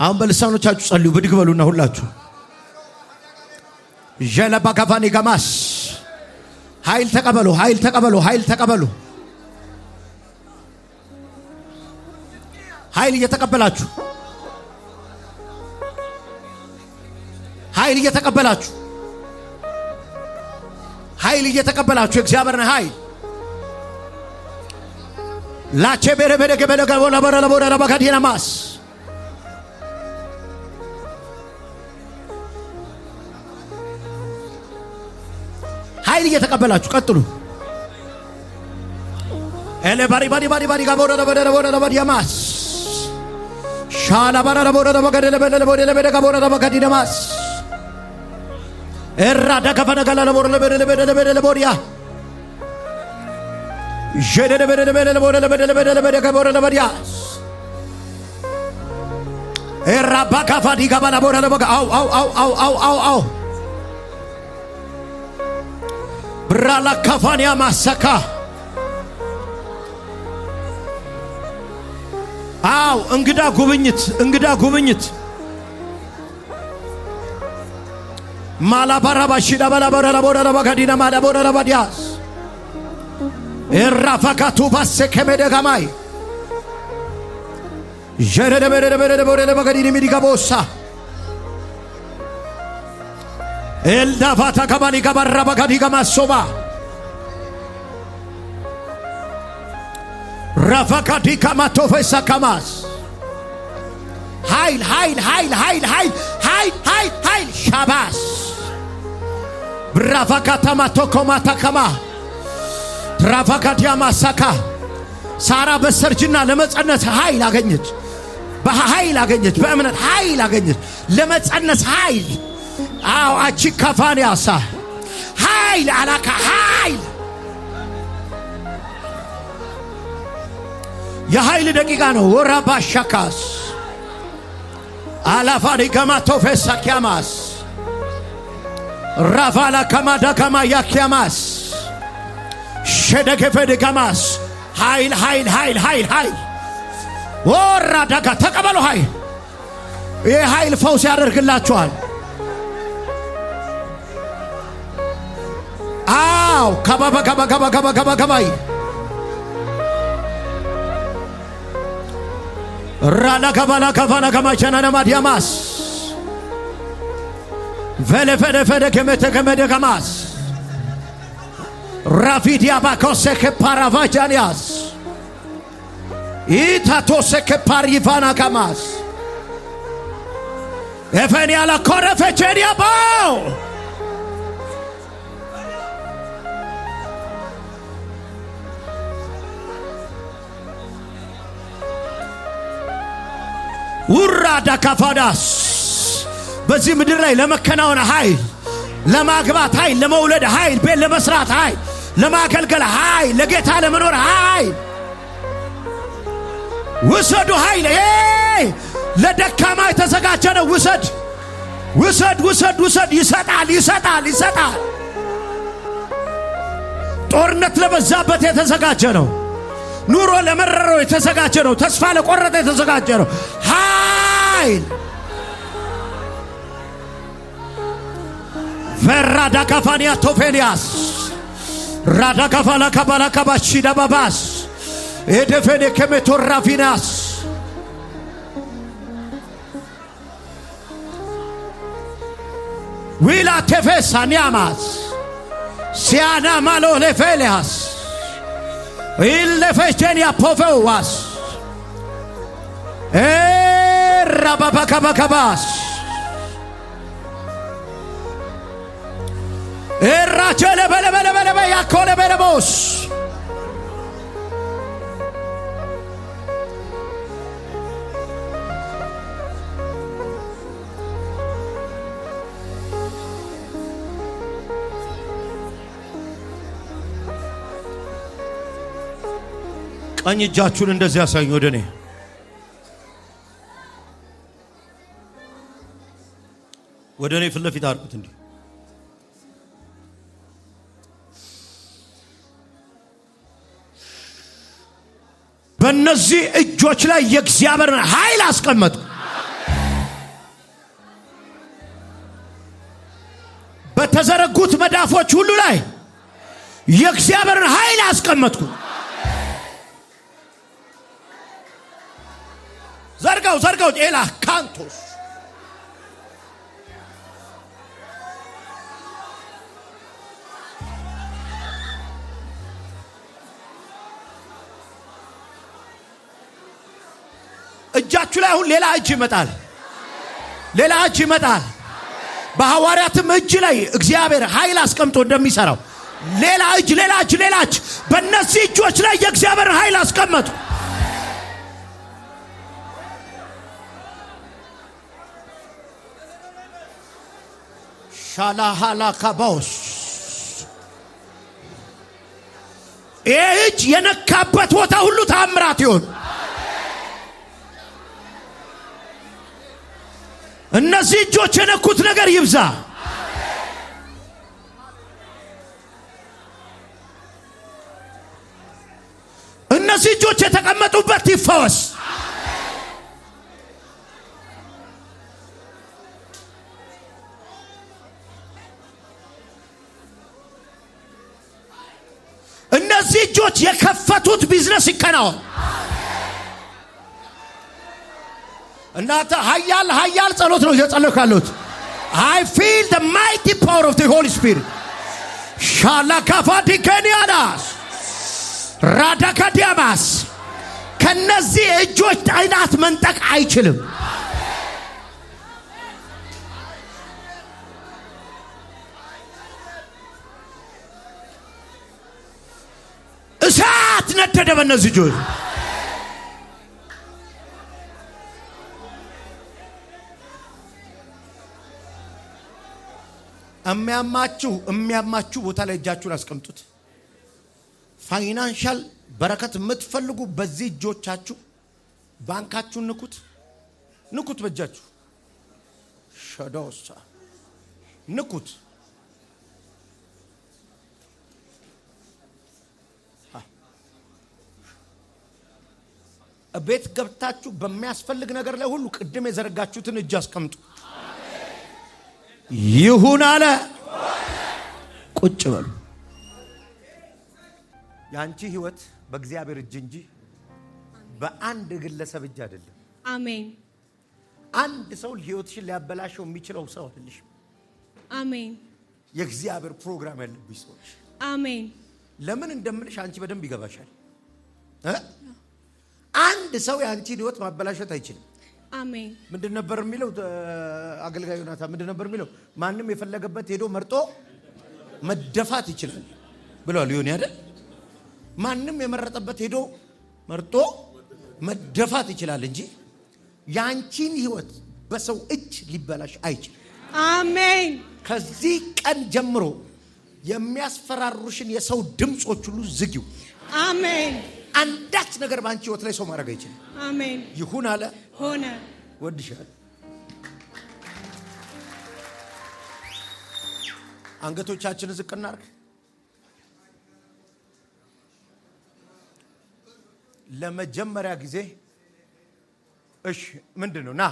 አሁን በልሳኖቻችሁ ጸልዩ ብድግ በሉና ሁላችሁ ጀለባ ካፋኒ ጋማስ ኃይል ተቀበሉ ኃይል ተቀበሉ ኃይል ተቀበሉ ኃይል እየተቀበላችሁ ኃይል እየተቀበላችሁ ኃይል እየተቀበላችሁ እግዚአብሔርን ኃይል ላቼ በረ በረ ገበለ ገቦላ በረ ለቦራ ባካዲና ማስ ኃይል እየተቀበላችሁ ቀጥሉ ኤሌ ባሪ ባሪ ባሪ ባሪ ጋቦራ ለቦራ ለቦራ ለባዲያማስ ሻላ ባራ ለቦራ ለባጋደ ለበለ ለቦራ ለበደ ጋቦራ ለባጋዲና ማስ ኤራ ዳከፈነ ጋላ ለቦራ ለበደ ለበደ ለበደ ለቦሪያ ጀደ ለበደ ለበደ ለቦራ ለበደ ለበደ ለበደ ጋቦራ ለባዲያ ኤራ ባካፋዲ ጋባላ ቦራ ለባጋ አው አው አው አው አው አው አው ብራላ ካፋኒያ ማሰካ አው እንግዳ ጉብኝት ማላባራባሺ ዳባላባራ ለቦራ ለባጋዲና ማላቦራ ለባዲያስ ኤራፋካቱ ባሰከመደ ጋማይ ጀረደ በረደ በረደ ቦራ ለባጋዲና ሚዲጋቦሳ ኤልዳፋታ ካባሊ ጋባራ ባጋዲ ጋማሶባ ራፋካዲ ካማቶፈሳ ካማስ ኃይል ኃይል ኃይል ኃይል ኃይል ኃይል ኃይል ኃይል ሻባስ ብራፋካታ ማቶኮማታ ካማ ራፋካዲያ ማሳካ ሳራ በሰርጅና ለመጸነስ ኃይል አገኘች በኃይል አገኘች በእምነት ኃይል አገኘች ለመጸነስ ኃይል አው አቺ ካፋኒያሳ ኃይል አላካ ኃይል የኃይል ደቂቃ ነው ወራባሻካስ አላፋሪ ከማቶፈሳ ኪያማስ ራፋላ ከማዳ ከማ ያኪያማስ ሸደከፈደ ከማስ ኃይል ኃይል ኃይል ኃይል ኃይል ወራዳጋ ተቀበሉ ኃይል ይህ ኃይል ፈውስ ያደርግላችኋል አው ከባባ ከባባ ከባባ ከባባ ከባይ ራላ ከባላ ካፋና ከማቸና ነማዲያማስ ቨለ ፈደ ፈደ ከመተ ከመደ ከማስ ራፊዲያ ባኮሰ ከፓራቫጃኒያስ ኢታቶሰ ከፓሪቫና ከማስ ኤፈኒያላ ኮረፈቸኒያ ባው ውራዳ ካፋዳስ በዚህ ምድር ላይ ለመከናወን ኃይል ለማግባት ኃይል ለመውለድ ኃይል ቤት ለመስራት ኃይል ለማገልገል ኃይል ለጌታ ለመኖር ኃይል ውሰዱ ኃይል ለደካማ የተዘጋጀ ነው ውሰድ ውሰድ ውሰድ ውሰድ ይሰጣል ይሰጣል ይሰጣል ጦርነት ለበዛበት የተዘጋጀ ነው ኑሮ ለመረረው የተዘጋጀ ነው ተስፋ ለቆረጠ የተዘጋጀ ነው ኃይል ፈራዳ ካፋኒያ ቶፌኒያስ ራዳ ካፋላ ካባላ ካባሺ ዳባባስ ኤደፈኔ ከመቶራፊናስ ዊላ ተፈሳ ኒያማስ ሲያና ማሎ ለፌሊያስ ኢለፈቸኒያ ፖፈዋስ ኤራባባካባካባስ ኤራቸለ በለበለበለበ ያኮለ በለቦስ ቀኝ እጃችሁን እንደዚህ ያሳዩ ወደኔ ፊት ለፊት አርቁት እንዴ በእነዚህ እጆች ላይ የእግዚአብሔርን ኃይል አስቀመጡ በተዘረጉት መዳፎች ሁሉ ላይ የእግዚአብሔርን ኃይል አስቀመጥኩ። ዘርጋው ኤላ ካንቶስ እጃችሁ ላይ አሁን ሌላ እጅ ይመጣል። በሐዋርያትም እጅ ላይ እግዚአብሔር ኃይል አስቀምጦ እንደሚሰራው ሌላ እጅ በእነዚህ እጆች ላይ የእግዚአብሔር ኃይል አስቀመጡ። ሻላሃላ ካባውስ ይህ እጅ የነካበት ቦታ ሁሉ ታምራት ይሆን። እነዚህ እጆች የነኩት ነገር ይብዛ። እነዚህ እጆች የተቀመጡበት ይፈወስ። እነዚህ እጆች የከፈቱት ቢዝነስ ይከናወን። እናንተ ኃያል ጸሎት ነው እየጸለይኩ ያለሁት። I feel the mighty power of the Holy Spirit. ሻላካፋዲከኒያዳስ ራዳካዲያማስ ከነዚህ እጆች ጣይናት መንጠቅ አይችልም። እሳት ነደደ በእነዚህ እጆች። የሚያማችሁ ቦታ ላይ እጃችሁን አስቀምጡት። ፋይናንሻል በረከት የምትፈልጉ በዚህ እጆቻችሁ ባንካችሁን ንኩት በእጃችሁ ሸዶሳ ንኩት። ቤት ገብታችሁ በሚያስፈልግ ነገር ላይ ሁሉ ቅድም የዘረጋችሁትን እጅ አስቀምጡ። ይሁን አለ። ቁጭ በሉ። ያንቺ ህይወት በእግዚአብሔር እጅ እንጂ በአንድ ግለሰብ እጅ አይደለም። አሜን። አንድ ሰው ህይወትሽን ሊያበላሸው የሚችለው ሰው አይደለሽ። አሜን። የእግዚአብሔር ፕሮግራም ያለብሽ ሰው። አሜን። ለምን እንደምልሽ አንቺ በደንብ ይገባሻል። አንድ ሰው ያንቺን ህይወት ማበላሸት አይችልም። አሜን። ምንድን ነበር የሚለው አገልጋዩ ናታ? ምንድን ነበር የሚለው? ማንም የፈለገበት ሄዶ መርጦ መደፋት ይችላል ብሏል። ይሁን አይደል? ማንም የመረጠበት ሄዶ መርጦ መደፋት ይችላል እንጂ ያንቺን ህይወት በሰው እጅ ሊበላሽ አይችልም። አሜን። ከዚህ ቀን ጀምሮ የሚያስፈራሩሽን የሰው ድምጾች ሁሉ ዝጊው። አሜን። አንዳች ነገር ባንቺ ህይወት ላይ ሰው ማድረግ አይችልም። አሜን። ይሁን አለ ሆነ። ወድሻል። አንገቶቻችንን ዝቅ እናድርግ። ለመጀመሪያ ጊዜ እሺ፣ ምንድነው? ና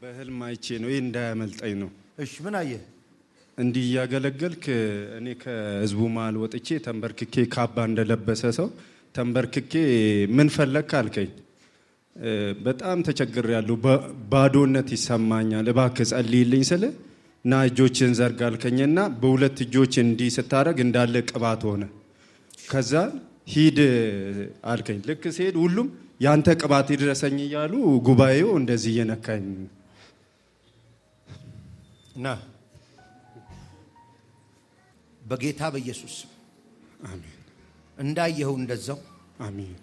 በህልም አይቼ ነው። ይሄ እንዳያመልጠኝ ነው። እሺ፣ ምን አየህ? እንዲህ ያገለገልክ እኔ ከህዝቡ መሃል ወጥቼ ተንበርክኬ ካባ እንደለበሰ ሰው ተንበርክኬ ምን ፈለክ አልከኝ። በጣም ተቸግሬያለሁ። ባዶነት ይሰማኛል። እባክህ ጸልይልኝ ስለ ና እጆችን ዘርጋ አልከኝና በሁለት እጆች እንዲህ ስታረግ እንዳለ ቅባት ሆነ። ከዛ ሂድ አልከኝ። ልክ ሲሄድ ሁሉም ያንተ ቅባት ይድረሰኝ እያሉ ጉባኤው እንደዚህ እየነካኝ ና በጌታ በኢየሱስ አሜን። እንዳየኸው እንደዛው አሜን።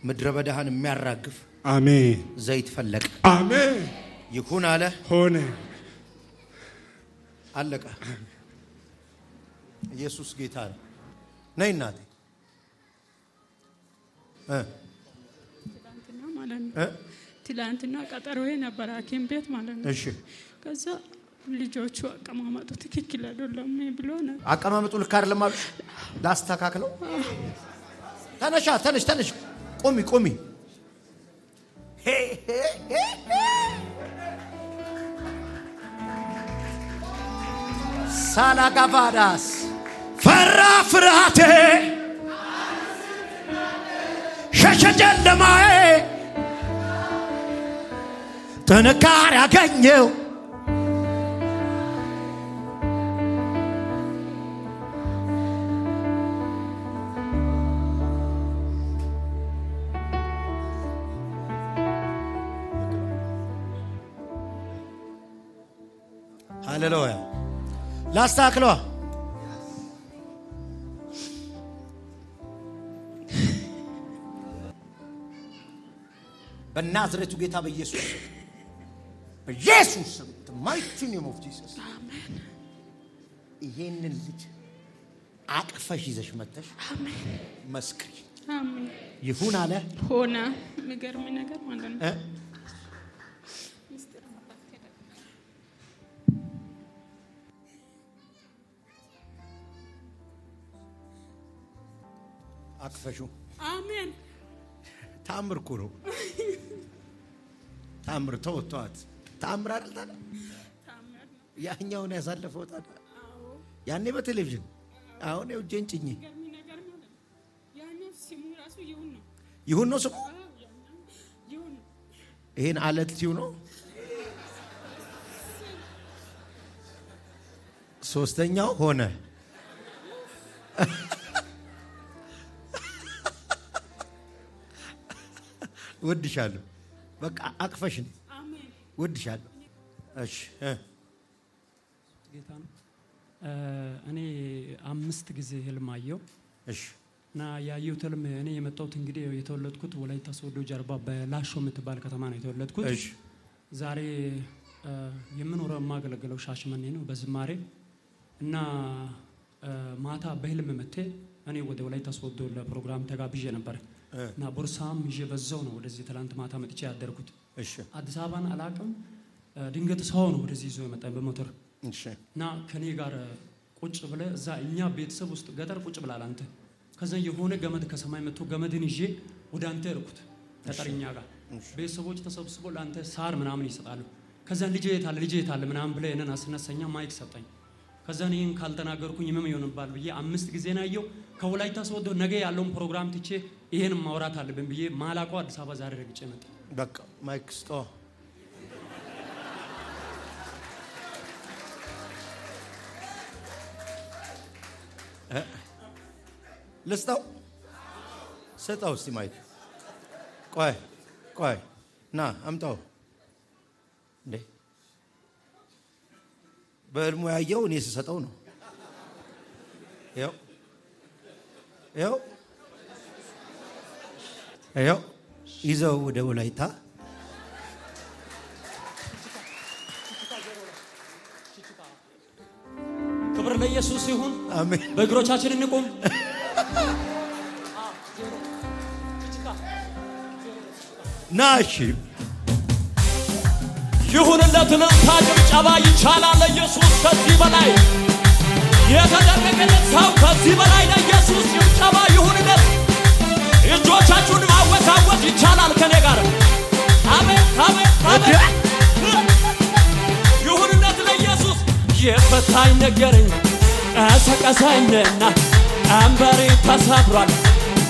ምድረ በዳህን የሚያራግፍ አሜን። ዘይት ፈለቀ። አሜን። ይሁን አለ ሆነ። አለቀ። ኢየሱስ ጌታ ነው። ነይ እናቴ። ትላንትና ማለት ነው። ትላንትና ቀጠሮዬ ነበር ሐኪም ቤት ማለት ነው። እሺ። ከዛ ልጆቹ አቀማመጡ ትክክል አይደለም ብሎ ነው። አቀማመጡ ልክ አይደለም አሉ። ላስተካክለው። ተነሽ። ቆሚ። ሳላጋባዳስ ፈራ ፍርሃቴ ሸሸ ጨለማዬ ጥንካሬ ያገኘው ሃሌሉያ ላስታክሏ በናዝሬቱ ጌታ በኢየሱስ በኢየሱስ ማይቲ ኔም ኦፍ ጂሰስ አሜን። ይሄንን ልጅ አቅፈሽ ይዘሽ መጥተሽ አሜን መስክሪ። አሜን ይሁን አለ ሆነ። የሚገርም ነገር ማለት ነው። አቅፈሹ አሜን። ታምር እኮ ነው። ታምር ተወጣት ታምር አይደል ታዲያ? ታምር ነው። ያኛውን ያሳለፈው ታዲያ ያኔ በቴሌቪዥን አሁን ነው ጀን ጭኝ የሚገርም ነገር ማለት ነው። ያኛው ስሙ ራሱ ይሁን ነው ስሙ ይሁን ነው። ይሄን አለት ይሁን ነው። ሶስተኛው ሆነ። ወድሻለሁ በቃ አቅፈሽኝ አሜን ወድሻለሁ። እሺ ጌታ ነው። እኔ 5 ጊዜ ህልም አየሁ። እሺ እና ያየሁት ህልም እኔ የመጣሁት እንግዲህ የተወለድኩት ወላይታ ሶዶ ጀርባ በላሾ የምትባል ከተማ ነው የተወለድኩት። እሺ ዛሬ የምኖረው የማገለግለው ሻሸመኔ ነው በዝማሬ እና ማታ በህልም መጥቼ እኔ ወደ ወላይታ ሶዶ ለፕሮግራም ተጋብዤ ነበር እና ቦርሳም ይዤ በዛው ነው ወደዚህ ትላንት ማታ መጥቼ ያደርኩት። እሺ አዲስ አበባን አላቅም። ድንገት ሰው ነው ወደዚህ ይዞ የመጣኝ በሞተር። እሺ እና ከኔ ጋር ቁጭ ብለ እዛ እኛ ቤተሰብ ውስጥ ገጠር ቁጭ ብላል አንተ። ከዛ የሆነ ገመድ ከሰማይ መጥቶ ገመድን ይዤ ወደ አንተ እርኩት ገጠርኛ ጋር ቤተሰቦች ተሰብስቦ ለአንተ ሳር ምናምን ይሰጣሉ። ከዛ ልጄ የታለ ምናምን ብለ እነን አስነሳኛ ማይክ ሰጠኝ። ከዛ እኔን ካልተናገርኩኝ ምንም ይሆንባል ብዬ 5 ጊዜ ናየው። ከወላይታ ሶዶ ነገ ያለውን ፕሮግራም ትቼ ይሄን ማውራት አለብን ብዬ ማላቆ አዲስ አበባ ዛሬ ረግጬ መጣ። በቃ ማይክ ስጦ ልስጠው ስጠው እስቲ ማይክ ቆይ ና አምጣው እንዴ በህልሙ ያየው እኔ ስሰጠው ነው። ያው ይዘው ወደ ወላይታ ክብር ለኢየሱስ ይሁን። አሜን። በእግሮቻችን እንቁም። ናሺ ይሁንለት እልልታ ጭብጨባ ይቻላል ለኢየሱስ ከዚህ በላይ የተደረገለት ሰው ከዚህ በላይ ለኢየሱስ ጭብጨባ ይሁንለት። እጆቻችሁን ማወዛወዝ ይቻላል ከኔ ጋር አሜን አሜን አሜን። ይሁንለት ለኢየሱስ። የፈታኝ ነገረኝ ቀሰቀሰኝና ቀንበሬ ተሰብሯል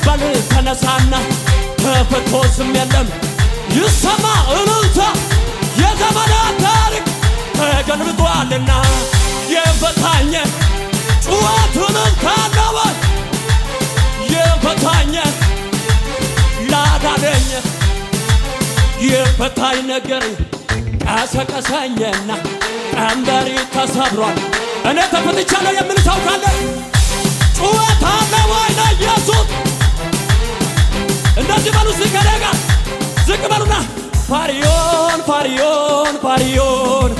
በል ተነሳና ተፈቶ ዝም የለም ይሰማ እልልታ የዘመናት ታሪክ ተገልብጧልና የፈታኝ ጩኸት እልልታ ነው የፈታኝ ላዳነኝ የፈታኝ ነገረኝ ቀሰቀሰኝና ቀንበሬ ተሰብሯል እኔ ተፈትቻለሁ የሚል ሰው ካለ ጩኸት አለ ወይ ለኢየሱስ? እንደዚህ በሉ ሲከደጋ ዝቅ በሉና ፋሪዮን ፋሪዮን ፋሪዮን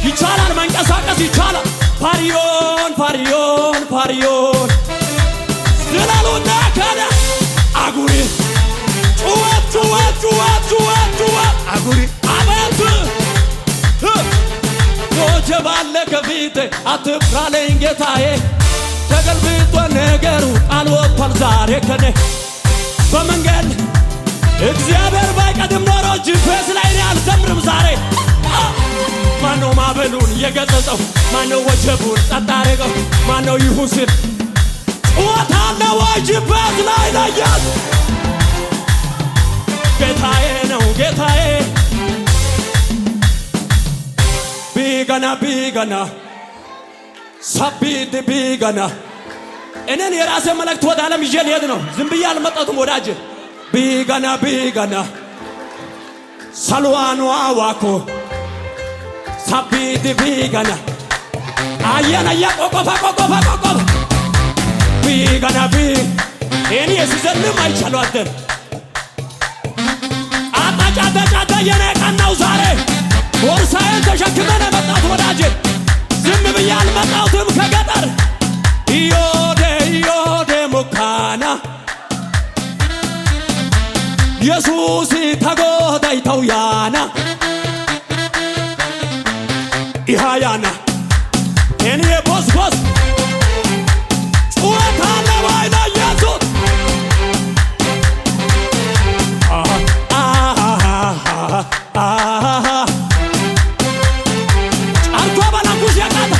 ይቻላል መንቀሳቀስ ይቻላል። ፋሪዮን ፋሪዮን ፋሪዮን ዝላሉና ካለ አጉሪ ጩኸት ጩኸት ጩኸት ጩኸት ጩኸት አጉሪ አቤት ወጀብ አለ ከፊቴ አትፍራለኝ ጌታዬ ተገልብጦ ነገሩ ቃል ወጥቷል ዛሬ ከኔ በመንገድ እግዚአብሔር ባይቀድም ኖሮ ጂፒኤስ ላይ እኔ አልዘምርም ዛሬ ማነው ማዕበሉን የገሰጸው? ማነው ወጀቡን ጸጥ አደረገው? ማነው ይሁን ሲል ጩኸት አለ ወይ ጅበት ላይ ለያት? ጌታዬ ነው ጌታዬ። ቢገና ቢገና ሰቢት ቢገና እኔን የራሴ መልእክት ወደ ዓለም ይዤ ልሄድ ነው። ዝም ብዬ አልመጣሁም ወዳጅ። ቢገና ቢገና ሰልዋኑ አዋኮ ሰቢት ቢገና አየነያ ቆቆፋ ቆቆፋ ቆቆፋ ቢገና ቢ እኔ ሲዘልም አይቻሉ አደር አጣጫጫጫ የኔ ቀን ነው ዛሬ። ቦርሳዬን ተሸክመን መጣሁት ወዳጅ። ዝም ብዬ አልመጣሁትም ከገጠር ኢዮዴ ኢዮዴ ሙካና ኢየሱስ ተጎዳይ ተውያና ኢሃያና እኔ ቦስ ቦስ ጩኸት አለ ወይ ለኢየሱስ? ጫርቶ በላኩሽ ያቃታ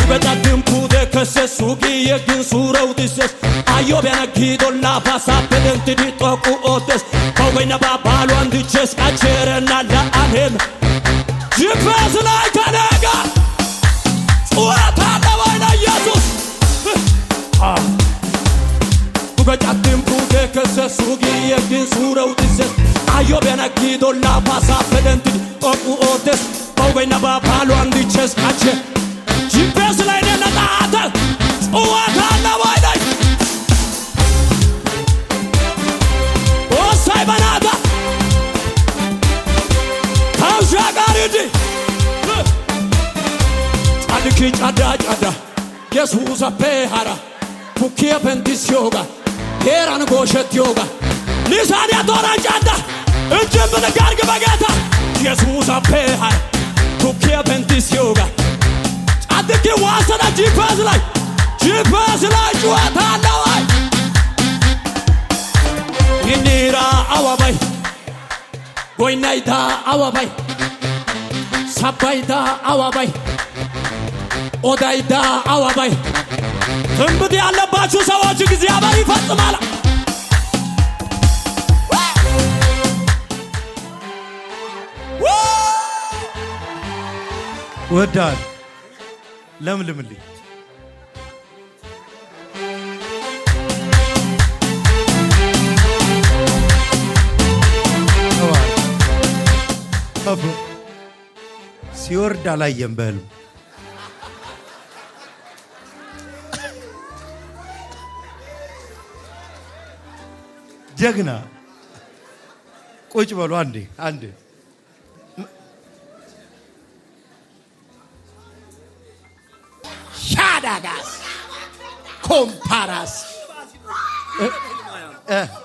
በጣም ፑደ ከሰሱጊ የግን ሱረው ድሰስ አዮ ቢያነጊዶላ ባሳበደንት ዲጦቁ ኦተስ ከወይና ባባሉ አንድቸስ አቸረና ለአለም ጅፈስ ላይ ተነጋ ጩኸት አለ ወይ ለኢየሱስ? በጣም ፑደ ከሰሱጊ የግን ሱረው ድሰስ አዮ ቢያነጊዶላ ባሳበደንት ዲጦቁ ኦተስ ከወይና ባባሉ አንድቸስ አቸረ ጂፒኤስ ላይ ነጣጣ ጩኸት አለ ወይ ላይ ወሳይ በናታ ታውሻ ጋር እንዲ ጫድኪ ጫዳ ጫዳ ኢየሱስ አፔሃራ ቡኪያ ፔንቲስ ዮጋ ሄራን ጎሸት ዮጋ ሊሳን ያቶራን ጫዳ እጅ ምንጋርግ በጌታ ኢየሱስ አፔሃራ ቡኪያ ፔንቲስ ዮጋ አድርጌ ዋሰና ጂፓስ ላይ ጩኸት አለ ወይ? ይኒራ አዋባይ ጎይናይታ አዋባይ ሰባይታ አዋባይ ኦዳይታ አዋባይ ትንቢት ያለባችሁ ሰዎች እግዚአብሔር ይፈጽማል። ወዳል ለምልምልኝ ሲወርድ አላየም በህልም ጀግና ቁጭ በሉ አንዴ አንዴ ሻዳጋስ ኮምፓራስ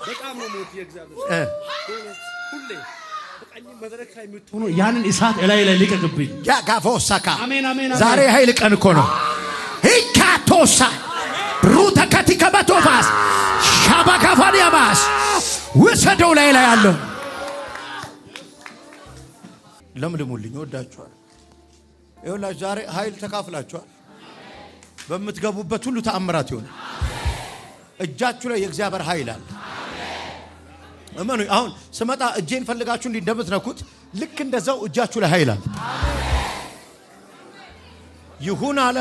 በጣም ነው ሞት የእግዚአብሔር ሁሌ በቃኝ መድረክ ላይ የምትሆኑ ያንን እሳት ላይ ሊቀቅብኝ ያጋፎሳካ አሜን አሜን። ዛሬ ኃይል ቀን እኮ ነው። ሂካቶሳ ሩታ ከቲከበቶፋስ ሻባካፋዲያባስ ወሰደው ላይ ያለው ለምልሙልኝ ወዳችኋል። ይኸውላችሁ ዛሬ ኃይል ተካፍላችኋል። በምትገቡበት ሁሉ ተአምራት ይሆናል። እጃችሁ ላይ የእግዚአብሔር ኃይል አለ። እመኑ። አሁን ስመጣ እጄን ፈልጋችሁ እንዲህ እንደምትነኩት ልክ እንደዛው እጃችሁ ላይ ኃይል አለ። ይሁን አለ